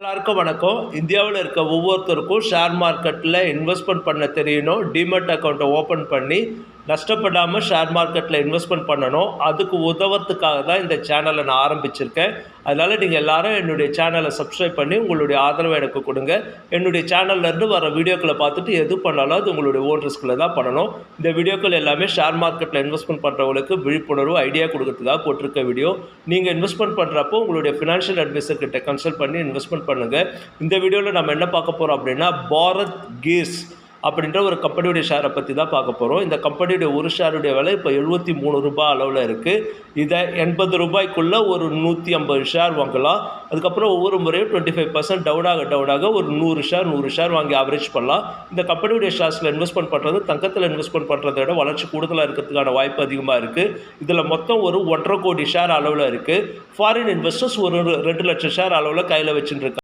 எல்லாருக்கும் வணக்கம். இந்தியாவில் இருக்க ஒவ்வொருத்தருக்கும் ஷேர் மார்க்கெட்டில் இன்வெஸ்ட்மெண்ட் பண்ண தெரியணும். டிமெட் அக்கௌண்ட்டை ஓப்பன் பண்ணி நஷ்டப்படாமல் ஷேர் மார்க்கெட்டில் இன்வெஸ்ட்மெண்ட் பண்ணணும். அதுக்கு உதவுறதுக்காக தான் இந்த சேனலை நான் ஆரம்பிச்சிருக்கேன். அதனால் நீங்கள் எல்லாரும் என்னுடைய சேனலை சப்ஸ்கிரைப் பண்ணி உங்களுடைய ஆதரவை எனக்கு கொடுங்க. என்னுடைய சேனல்லேருந்து வர வீடியோக்களை பார்த்துட்டு எது பண்ணாலும் அது உங்களுடைய ஓன் ரிஸ்கில் தான் பண்ணணும். இந்த வீடியோக்கள் எல்லாமே ஷேர் மார்க்கெட்டில் இன்வெஸ்ட்மெண்ட் பண்ணுறவங்களுக்கு விழிப்புணர்வு ஐடியா கொடுக்கறதுக்காக போட்டிருக்க வீடியோ. நீங்கள் இன்வெஸ்ட்மெண்ட் பண்ணுறப்போ உங்களுடைய ஃபினான்ஷியல் அட்வைசர் கிட்ட கன்சல்ட் பண்ணி இன்வெஸ்ட்மெண்ட் பண்ணுங்கள். இந்த வீடியோவில் நம்ம என்ன பார்க்க போகிறோம் அப்படின்னா, பாரத் கேஸ் அப்படின்ற ஒரு கம்பெனியுடைய ஷேரை பற்றி தான் பார்க்க போகிறோம். இந்த கம்பெனியுடைய ஒரு ஷேருடைய விலை இப்போ 73 ரூபாய் அளவில் இருக்குது. இதை 80 ரூபாய்க்குள்ளே ஒரு 150 ஷேர் வாங்கலாம். அதுக்கப்புறம் ஒவ்வொரு முறையும் 25% டவுனாக ஒரு 100 ஷேர் வாங்கி ஆவரேஜ் பண்ணலாம். இந்த கம்பெனியுடைய ஷேர்ஸில் இன்வெஸ்ட்மெண்ட் பண்ணுறது தங்கத்தில் இன்வெஸ்ட்மெண்ட் பண்ணுறதை விட வளர்ச்சி கூடுதலாக இருக்கிறதுக்கான வாய்ப்பு அதிகமாக இருக்குது. இதில் மொத்தம் ஒரு 1.5 கோடி ஷேர் அளவில் இருக்குது. ஃபாரின் இன்வெஸ்டர்ஸ் ஒரு 2 லட்சம் ஷேர் அளவில் கையில் வச்சுட்டு இருக்காங்க.